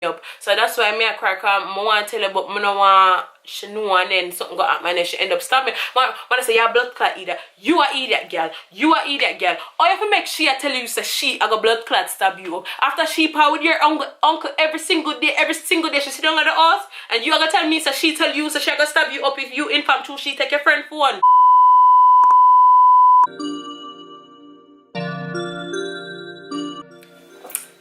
up. So that's why me I cry, cause I want to tell her, but I don't want she know, and then something got happen and then she end up stabbing. Man, I say, you're blood clot either. You are idiot girl. You are idiot girl. Or if you make she I tell you say she I got blood clot stab you up. After she power with your uncle every single day she sit down at the house and you are gonna tell me so she tell you so she gonna stab you up if you inform too she take your friend phone.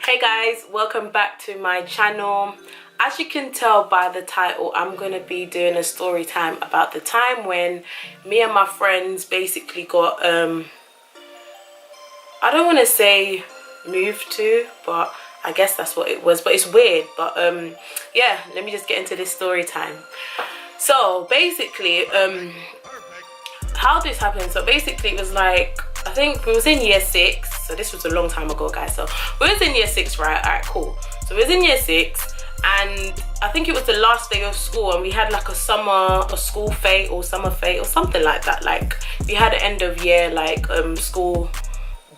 Hey guys, welcome back to my channel. As you can tell by the title, I'm gonna be doing a story time about the time when me and my friends basically got I don't want to say moved to, but I guess that's what it was, but it's weird. But yeah, let me just get into this story time. So basically how this happened, so basically it was like, I think we was in year 6, so this was a long time ago guys. So we was in year 6, right? Alright, cool. So we was in year 6 and I think it was the last day of school and we had like a school fete or summer fete or something like that. Like we had an end of year like school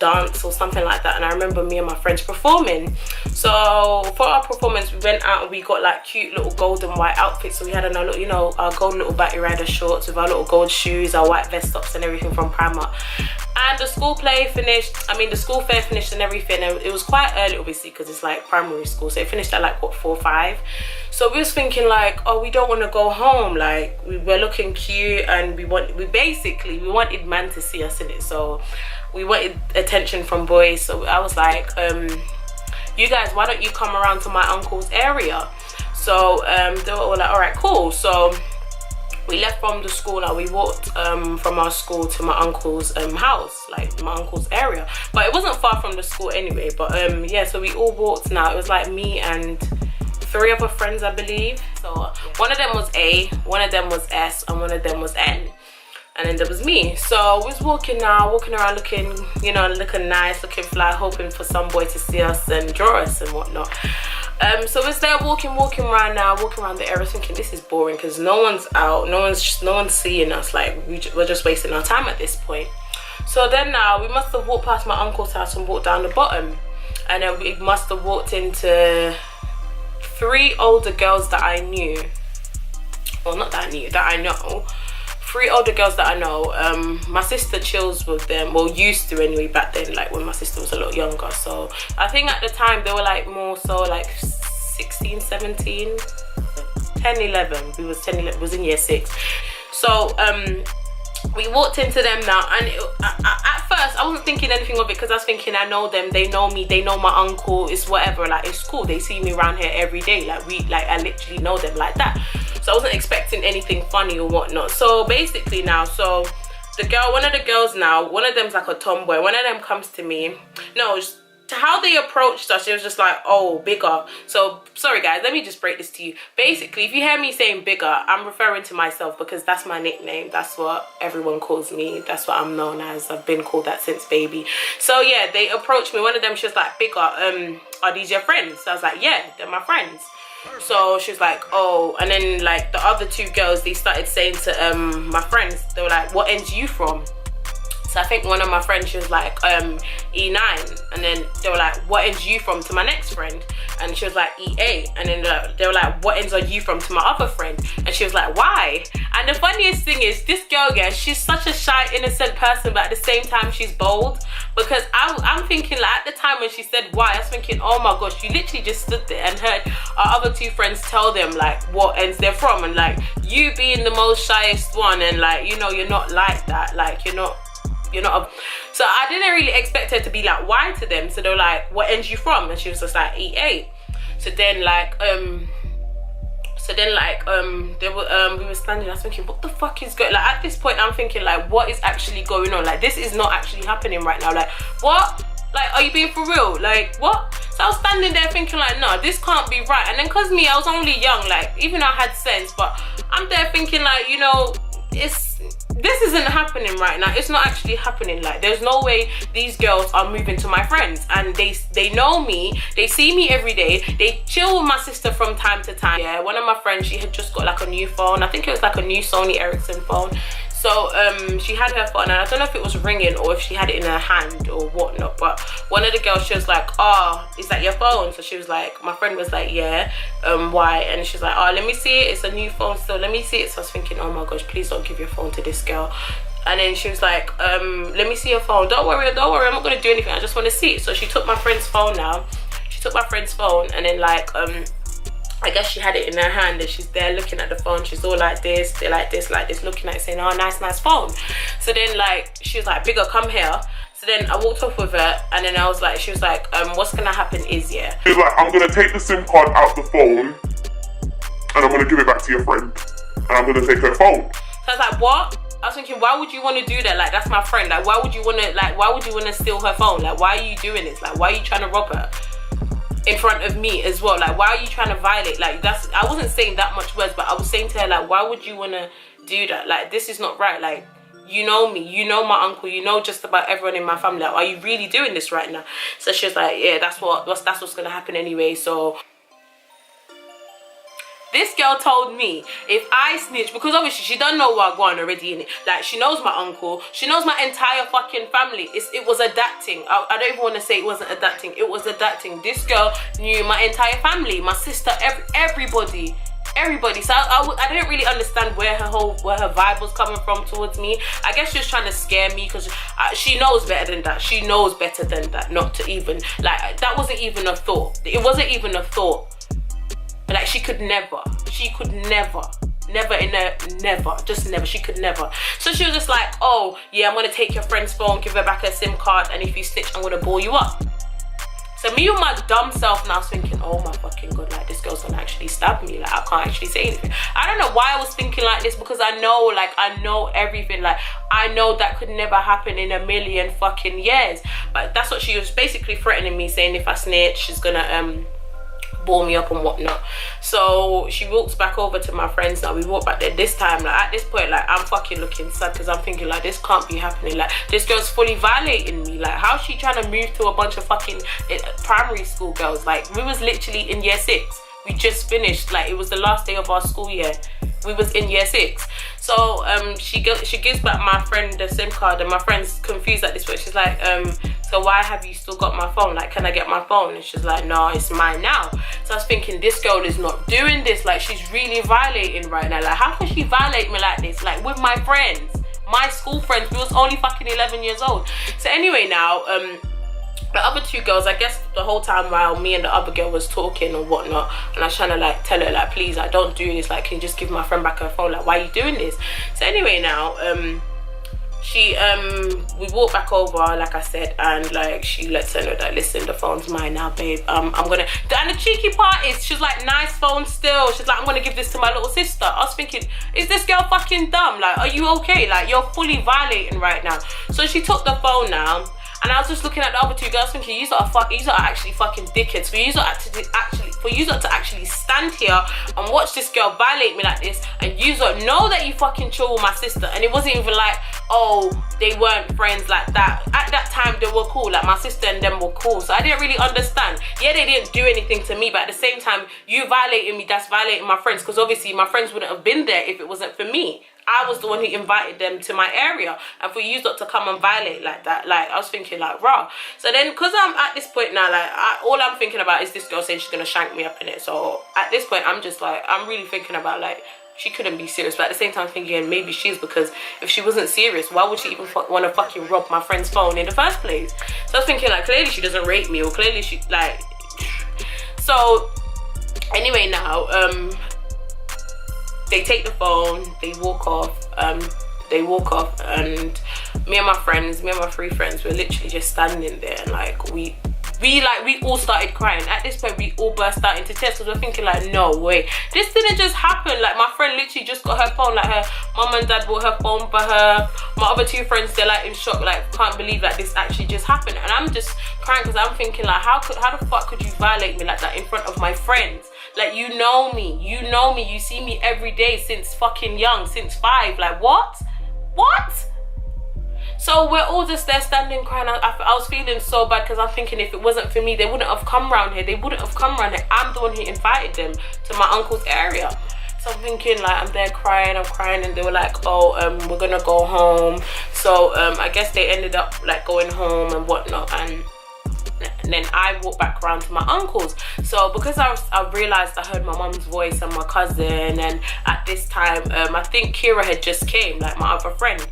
dance or something like that, and I remember me and my friends performing. So for our performance we went out and we got like cute little gold and white outfits. So we had on our little, you know, our gold little batty rider shorts with our little gold shoes, our white vest tops and everything from Primark. And the school fair finished and everything, and it was quite early obviously because it's like primary school, so it finished at like what, 4 or 5. So we was thinking like, oh, we don't want to go home, like we were looking cute and we wanted man to see us in it, so we wanted attention from boys. So I was like, you guys, why don't you come around to my uncle's area? So they were all like, all right, cool. So we left from the school, like we walked from our school to my uncle's house, like my uncle's area, but it wasn't far from the school anyway. But yeah, so we all walked. Now it was like me and 3 other friends, I believe. So one of them was A, one of them was S, and one of them was N. And then there was me. So we was walking around looking, you know, looking nice, looking fly, hoping for some boy to see us and draw us and whatnot. So we're there walking around the area, thinking this is boring because no one's out, no one's seeing us, like we're just wasting our time at this point. So then now we must have walked past my uncle's house and walked down the bottom, and then we must have walked into 3 older girls that I knew, well not that I knew, that I know. 3 older girls that I know. My sister chills with them, well used to anyway back then, like when my sister was a lot younger. So I think at the time they were like more so like 16, 17, 10, 11. We was 10, 11, was in year 6. So we walked into them now, and at first I wasn't thinking anything of it because I was thinking I know them, they know me, they know my uncle, it's whatever, like it's cool, they see me around here every day, like I literally know them like that. So I wasn't expecting anything funny or whatnot. So basically now, so the girl, one of the girls now, one of them's like a tomboy, one of them comes to me. No, to how they approached us, it was just like, oh, bigger. So sorry guys, let me just break this to you. Basically, if you hear me saying bigger, I'm referring to myself because that's my nickname, that's what everyone calls me, that's what I'm known as. I've been called that since baby. So yeah, they approached me. One of them, she was like, bigger, are these your friends? So I was like, yeah, they're my friends. So she was like, oh, and then like the other 2 girls, they started saying to my friends, they were like, what end are you from? So I think one of my friends, she was like E9, and then they were like, what ends are you from, to my next friend? And she was like E8, and then they were like, what ends are you from, to my other friend? And she was like, why? And the funniest thing is, this girl, yeah, she's such a shy, innocent person, but at the same time she's bold, because I'm thinking like at the time when she said why, I was thinking, oh my gosh, you literally just stood there and heard our other 2 friends tell them like what ends they're from, and like you being the most shyest one, and like, you know, you're not like that, like you're not so I didn't really expect her to be like why to them. So they were like, what end you from? And she was just like E8. So then like they were we were standing, I was thinking, what the fuck is going, like at this point I'm thinking like, what is actually going on? Like this is not actually happening right now, like what, like are you being for real, like what? So I was standing there thinking like, no, this can't be right. And then cause me, I was only young, like even though I had sense, but I'm there thinking like, you know, this isn't happening right now, it's not actually happening. Like there's no way these girls are moving to my friends, and they know me, they see me every day, they chill with my sister from time to time. Yeah, one of my friends, she had just got like a new phone, I think it was like a new Sony Ericsson phone. So she had her phone, and I don't know if it was ringing or if she had it in her hand or whatnot, but one of the girls, she was like, oh, is that your phone? So she was like, my friend was like, yeah, why? And she's like, oh, let me see it, it's a new phone still, let me see it. So I was thinking, oh my gosh, please don't give your phone to this girl. And then she was like, let me see your phone. Don't worry, I'm not gonna do anything, I just want to see it. So she took my friend's phone now. She took my friend's phone, and then like I guess she had it in her hand, and she's there looking at the phone. She's all like this, they're like this, looking at it, saying, oh, nice phone. So then like she was like, Bigga, come here. So then I walked off with her, and then I was like, she was like, what's gonna happen is, yeah, she's like, I'm gonna take the SIM card out the phone and I'm gonna give it back to your friend, and I'm gonna take her phone. So I was like, what? I was thinking, why would you want to do that? Like, that's my friend. Like, why would you want to steal her phone? Like, why are you doing this? Like, why are you trying to rob her in front of me as well? Like, why are you trying to violate? Like, I wasn't saying that much words, but I was saying to her, like, why would you want to do that? Like, this is not right. Like, you know me, you know my uncle, you know just about everyone in my family. Like, are you really doing this right now? So she was like, yeah, that's what's gonna happen anyway. So this girl told me if I snitch, because obviously she doesn't know what I'm going already in it. Like, she knows my uncle, she knows my entire fucking family. It was adapting. I don't even want to say it wasn't adapting. It was adapting. This girl knew my entire family, my sister, everybody. So I didn't really understand where her vibe was coming from towards me. I guess she was trying to scare me, because she knows better than that. She knows better than that. Not to even, like, that wasn't even a thought. It wasn't even a thought. Like, she could never, she could never, she could never. So she was just like, oh yeah, I'm gonna take your friend's phone, give her back her SIM card, and if you snitch, I'm gonna ball you up. So me with my dumb self now thinking, oh my fucking god, like, this girl's gonna actually stab me. Like, I can't actually say anything. I don't know why I was thinking like this, because I know everything. Like, I know that could never happen in a million fucking years. But that's what she was basically threatening me, saying if I snitch, she's gonna ball me up and whatnot. So she walks back over to my friends now. We walk back there. This time, like, at this point, like, I'm fucking looking sad, because I'm thinking, like, this can't be happening. Like, this girl's fully violating me. Like, how's she trying to move to a bunch of fucking primary school girls? Like, we was literally in year 6. We just finished. Like, it was the last day of our school year. We was in year 6. So she gives back my friend the SIM card, and my friend's confused at this point. She's like, so why have you still got my phone? Like, can I get my phone? And she's like, no, it's mine now. So I was thinking, this girl is not doing this. Like, she's really violating right now. Like, how can she violate me like this? Like, with my friends, my school friends. We was only fucking 11 years old. So anyway, now the other two girls, I guess the whole time while me and the other girl was talking or whatnot, and I was trying to like tell her, like, please, like, don't do this, like, can you just give my friend back her phone? Like, why are you doing this? So anyway, now we walk back over, like I said, and like she lets her know that, listen, the phone's mine now, babe. I'm gonna, and the cheeky part is, she's like, nice phone still. She's like, I'm gonna give this to my little sister. I was thinking, is this girl fucking dumb? Like, are you okay? Like, you're fully violating right now. So she took the phone now. And I was just looking at the other two girls thinking, you are actually fucking dickheads. For you to actually stand here and watch this girl violate me like this, and you know that you fucking chill with my sister. And it wasn't even like, oh, they weren't friends like that. At that time, they were cool. Like, my sister and them were cool. So I didn't really understand. Yeah, they didn't do anything to me, but at the same time, you violating me, that's violating my friends. Because obviously, my friends wouldn't have been there if it wasn't for me. I was the one who invited them to my area, and for you not to come and violate like that, like, I was thinking, like, raw. So then, because I'm at this point now, like, all I'm thinking about is this girl saying she's gonna shank me up in it. So at this point, I'm just like, I'm really thinking about, like, she couldn't be serious, but at the same time thinking maybe she is, because if she wasn't serious, why would she even want to fucking rob my friend's phone in the first place? So I was thinking, like, clearly she doesn't rate me, or clearly she, like, so anyway, now they take the phone, they walk off, and me and my 3 friends were literally just standing there, and like we all started crying. At this point, we all burst out into tears, because we're thinking, like, no way, this didn't just happen. Like, my friend literally just got her phone, like, her mum and dad bought her phone for her. My other 2 friends, they're like in shock, like, can't believe that this actually just happened. And I'm just crying, because I'm thinking, like, how the fuck could you violate me like that in front of my friends? Like, you know me, you see me every day since fucking young, since 5. Like, what? So we're all just there standing crying. I was feeling so bad, because I'm thinking, if it wasn't for me, they wouldn't have come around here. I'm the one who invited them to my uncle's area. So I'm thinking, like, I'm there crying, I'm crying, and they were like, oh, we're gonna go home. So I guess they ended up like going home and whatnot, and then I walked back around to my uncle's. So because I realized I heard my mum's voice and my cousin, and at this time I think Kira had just came, like my other friend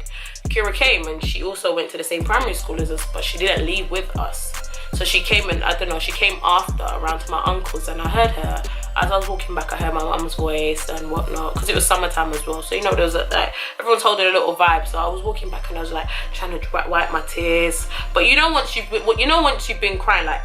Kira came, and she also went to the same primary school as us, but she didn't leave with us. So she came, and I don't know, she came after around to my uncle's, and I heard her as I was walking back. I heard my mum's voice and whatnot, because it was summertime as well, so you know, there was like everyone's holding a little vibe. So I was walking back and I was like trying to wipe my tears. But you know, once you've been crying, like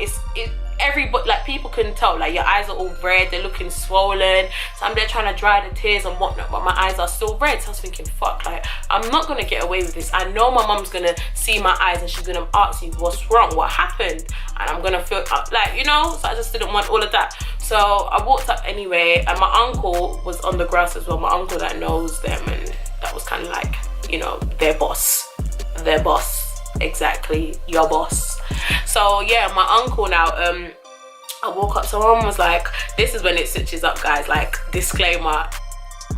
everybody, like people can tell, like your eyes are all red, they're looking swollen. So I'm there trying to dry the tears and whatnot, but my eyes are still red. So I was thinking, fuck, like I'm not gonna get away with this. I know my mum's gonna see my eyes and she's gonna ask me what's wrong, what happened, and I'm gonna feel like, you know. So I just didn't want all of that. So I walked up anyway, and my uncle was on the grass as well, my uncle that knows them, and that was kind of like, you know, their boss, exactly, your boss. So yeah, my uncle now, I woke up, so my mum was like, this is when it switches up, guys, like disclaimer,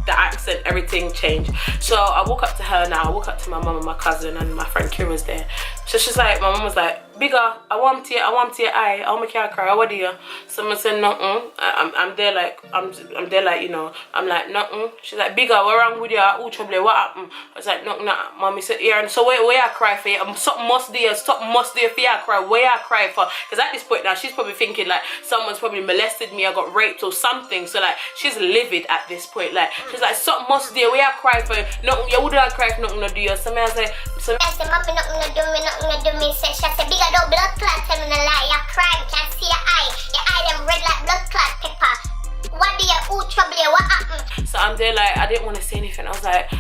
the accent, everything changed. So I walk up to her now, I walk up to my mum and my cousin, and my friend Kira's there. So she's like, my mum was like, Bigga, I want to eye, I'll make you cry, what do you? Someone said, no, I'm there like, I'm there like, you know, I'm like, no. She's like, Bigga, what wrong with you? Ooh, trouble, what happened? I was like, no, mommy said, yeah, and so where I cry for you? Something must do for you, I cry, where I cry for? Because at this point now, she's probably thinking like, someone's probably molested me, I got raped or something. So like, she's livid at this point, like, she's like, something must do, where I cry for? No, you wouldn't cry for nothing to do you. So I was like, so I said, mommy, nothing to do me, she said, Bigga, don't blood clot, tell me no lie, you crying, can't see your eye them red like blood clot pepper. What do you, ooh, trouble you, what happened? So I'm there like, I didn't want to say anything. I was like,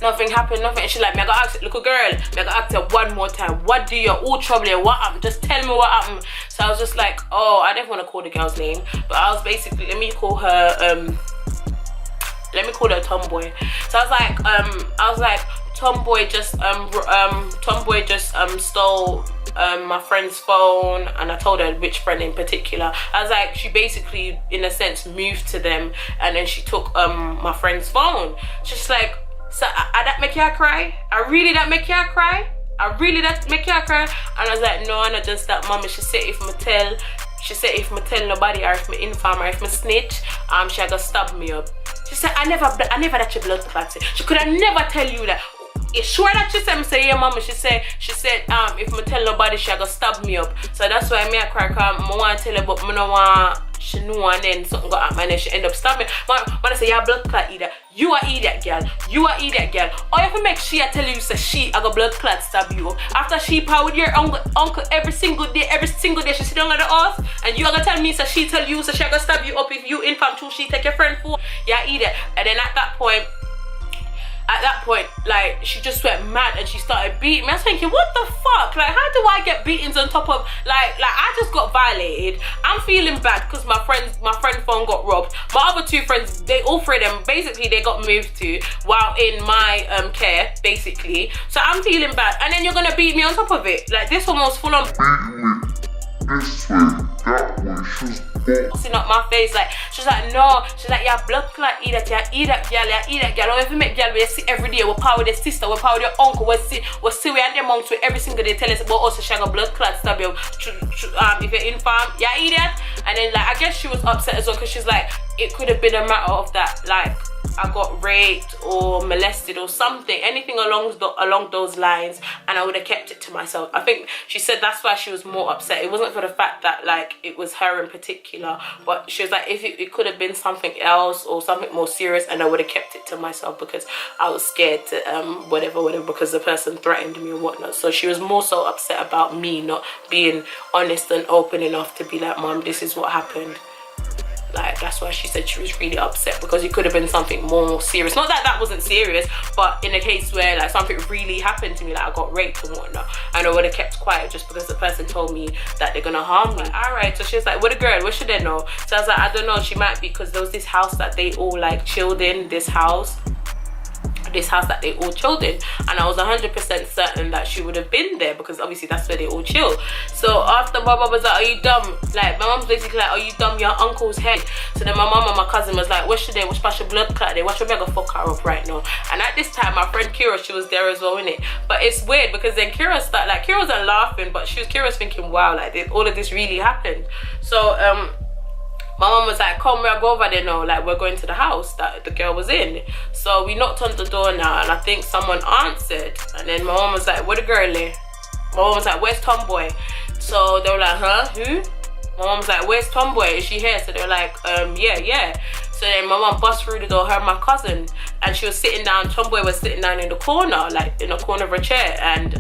nothing happened, nothing. And she's like, me I gotta ask, little girl, me I gotta ask her one more time, what do you, ooh, trouble you, what happened? Just tell me what happened. So I was just like, oh, I didn't want to call the girl's name, but I was basically, let me call her Tomboy. So I was like, Tomboy just stole my friend's phone, and I told her which friend in particular. I was like, she basically in a sense moved to them, and then she took my friend's phone. She's like, so I that make you cry? I really that make you cry? I really that make you cry? And I was like, no, not just that, mommy. She said if me tell nobody, or if me inform, or if me snitch, she gonna stab me up. She said, I never that your blood clot. She could have never tell you that. You sure that she said, me say, yeah, mama. She said, if me tell nobody, she gonna stab me up. So that's why me I cry, cause I want to tell her, but me no want she know, and then something got happen, and then she end up stabbing me. Man, I say, yeah, blood clot either. You are idiot, girl. You are idiot, girl. Or if you make she I tell you, say she I got blood clot stab you. After she power with your uncle every single day she sit down at the house, and you are gonna tell me, so she tell you, so she gonna stab you up if you inform too, she take your friend for. Yeah, idiot. And then at that point, like, she just went mad and she started beating me. I was thinking, what the fuck? Like, how do I get beatings on top of, like I just got violated. I'm feeling bad because my friend's phone got robbed. My other two friends, all three of them, basically they got moved to while in my care, basically. So I'm feeling bad. And then you're gonna beat me on top of it. Like, this one was full on This way, that way, she's busting up my face. Like, she's like, no. She's like, yeah, blood clot, eat that girl. Or if you make girl, we see every day, we power with their sister, we power with your uncle, we see we and their moms with every single day tell us about us, she got blood clot stab you. If you're infirm, yeah, idiot. And then, like, I guess she was upset as well, because she's like, it could have been a matter of that, like, I got raped or molested or something, anything along those lines, and I would have kept it to myself. I think she said that's why she was more upset. It wasn't for the fact that, like, it was her in particular, but she was like, if it could have been something else or something more serious, and I would have kept it to myself because I was scared to whatever, because the person threatened me or whatnot. So she was more so upset about me not being honest and open enough to be like, Mom, this is what happened. Like, that's why she said she was really upset, because it could have been something more serious. Not that that wasn't serious, but in a case where, like, something really happened to me, like I got raped and whatnot, and I would have kept quiet just because the person told me that they're gonna harm me. Alright, so she was like, what a girl, what should they know? So I was like, I don't know, she might be, because there was this house that they all like chilled in, this house. this house that they all chilled in, and I was 100% certain that she would have been there because obviously that's where they all chill. So after my mum was like, are you dumb? Like, my mum's basically like, are you dumb? Your uncle's head. So then my mum and my cousin was like, what's your day? What's your blood clot day? What's your mega fuck her up right now? And at this time, my friend Kira, she was there as well, innit? But it's weird because then Kira started, like, Kira wasn't laughing, but Kira was thinking, wow, like, all of this really happened. So my mum was like, come, we'll go over there now. Like, we're going to the house that the girl was in. So we knocked on the door now, and I think someone answered. And then my mum was like, where the girl is? My mum was like, where's Tomboy? So they were like, huh? Who? My mum was like, where's Tomboy? Is she here? So they were like, yeah. So then my mum bust through the door, her and my cousin. And she was sitting down, Tomboy was sitting down in the corner, like in the corner of a chair. And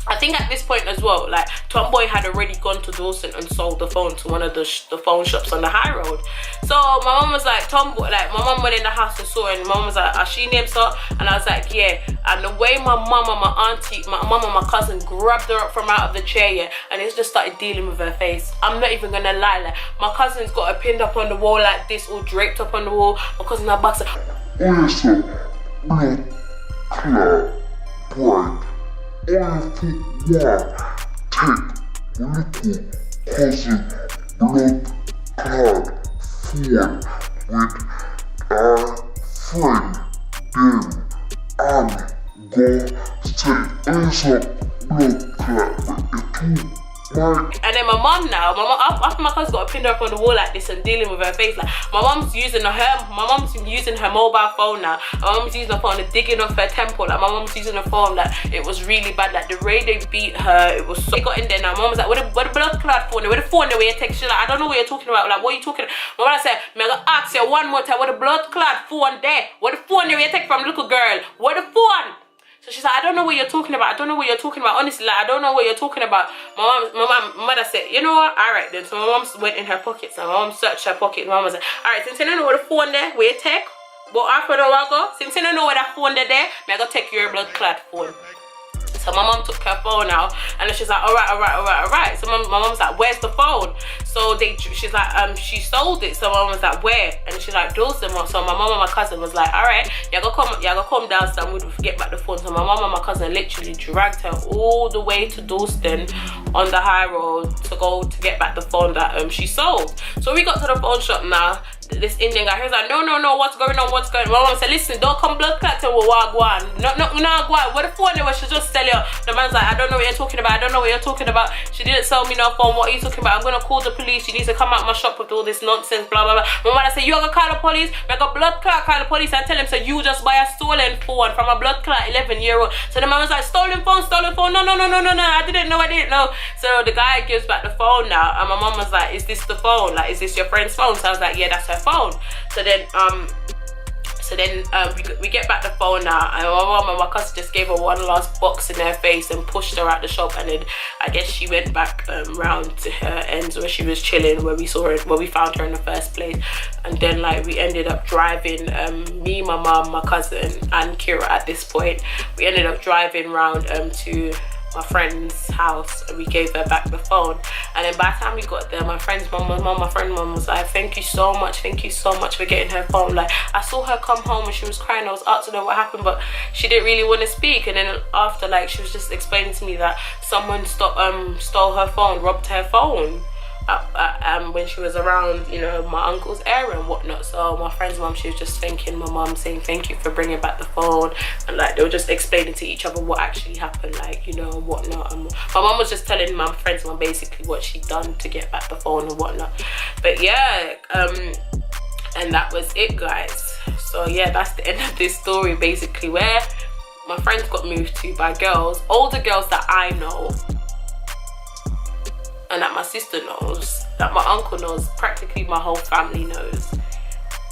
I think at this point as well, like, Tomboy had already gone to Dawson and sold the phone to one of the phone shops on the high road. So my mum was like, Tomboy, like, my mum went in the house and saw her, and my mum was like, are she named so? And I was like, yeah. And the way my mum and my auntie, my mum and my cousin grabbed her up from out of the chair, yeah, and it just started dealing with her face. I'm not even gonna lie, like, my cousin's got her pinned up on the wall like this, all draped up on the wall. My cousin had boxer. Listen, blood clot, break. Everything take little cousin blood clot phone with our friend them and go say answer blood clot with it. And then my mum now, after my cousin got a pinned up on the wall like this and dealing with her face, like, my mum's using her mobile phone now. My mum's using her phone and digging off her temple. Like, my mum's using her phone, like, it was really bad. Like, the way they beat her, it was so. They got in there now. My mum was like, where the blood clot phone? Where the phone? Where you text? She's like, I don't know what you're talking about. Like, what are you talking about? My mum said, I'm gonna ask you one more time, where the blood clot phone there? Where the phone where you text from, little girl? Where the phone? So she's like, I don't know what you're talking about. I don't know what you're talking about. Honestly, like, I don't know what you're talking about. My mother said, you know what? All right then. So my mom went in her pockets. And my mom searched her pocket. My mom was like, all right, since you don't know where the phone there, where you take? But after a while ago, since you don't know where that phone there, I go take your blood clot phone. So my mom took her phone out, and then she's like, all right. So my mom's like, where's the phone? So she's like, she sold it. So my mom was like, where? And she's like, Dawson. So my mom and my cousin was like, all right, y'all go come downstairs and we'll get back the phone. So my mom and my cousin literally dragged her all the way to Dawson on the high road to go to get back the phone that she sold. So we got to the phone shop now. This Indian guy, he was like, no, what's going on? My mom said, listen, don't come blood clot till we're walk. No, go on. What the phone there was, she just sell you. The man's like, I don't know what you're talking about. She didn't sell me no phone. What are you talking about? I'm gonna call the police. You need to come out my shop with all this nonsense, blah, blah, blah. My mother said, you gonna call the police? I got blood clot, call the police and tell him, so you just buy a stolen phone from a blood clot 11-year-old. So the man was like, stolen phone. No, I didn't know. So the guy gives back the phone now, and my mom was like, is this the phone? Like, is this your friend's phone? So I was like, yeah, that's her phone. So then we get back the phone now, and my mom and my cousin just gave her one last box in her face and pushed her out the shop. And then I guess she went back round to her ends where she was chilling, where we found her in the first place. And then, like, we ended up driving, me, my mom, my cousin and Kira at this point, we ended up driving round to my friend's house, and we gave her back the phone. And then by the time we got there, my friend's mom was like, thank you so much for getting her phone. Like, I saw her come home and she was crying. I was asking her what happened, but she didn't really want to speak. And then after, like, she was just explaining to me that someone stole her phone, robbed her phone when she was around, you know, my uncle's area and whatnot. So my friend's mom, she was just thanking my mom, saying thank you for bringing back the phone, and like they were just explaining to each other what actually happened, like, you know, and whatnot. And my mom was just telling my friend's mom basically what she'd done to get back the phone and whatnot. But yeah, and that was it, guys. So yeah, that's the end of this story, basically, where my friends got moved to by girls, older girls that I know, and that my sister knows, that my uncle knows, practically my whole family knows.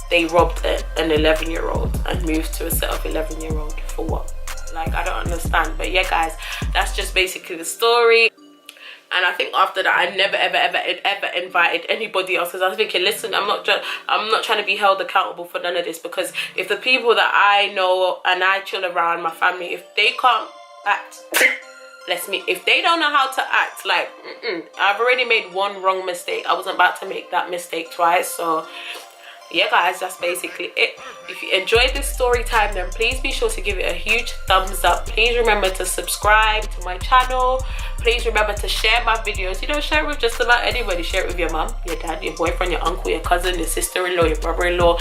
They robbed an 11-year-old and moved to a set of 11-year-old for what? Like, I don't understand. But yeah, guys, that's just basically the story. And I think after that, I never ever invited anybody else, because I was thinking, listen, I'm not trying to be held accountable for none of this, because if the people that I know and I chill around, my family, if they can't act, if they don't know how to act, like, I've already made one wrong mistake. I wasn't about to make that mistake twice. So yeah guys, that's basically it. If you enjoyed this story time, then please be sure to give it a huge thumbs up. Please remember to subscribe to my channel. Please remember to share my videos. You know, share it with just about anybody. Share it with your mom, your dad, your boyfriend, your uncle, your cousin, your sister-in-law, your brother-in-law,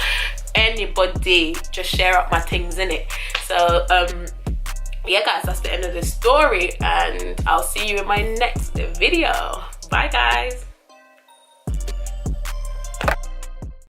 anybody. Just share up my things in it. So yeah guys, that's the end of the story, and I'll see you in my next video. Bye guys.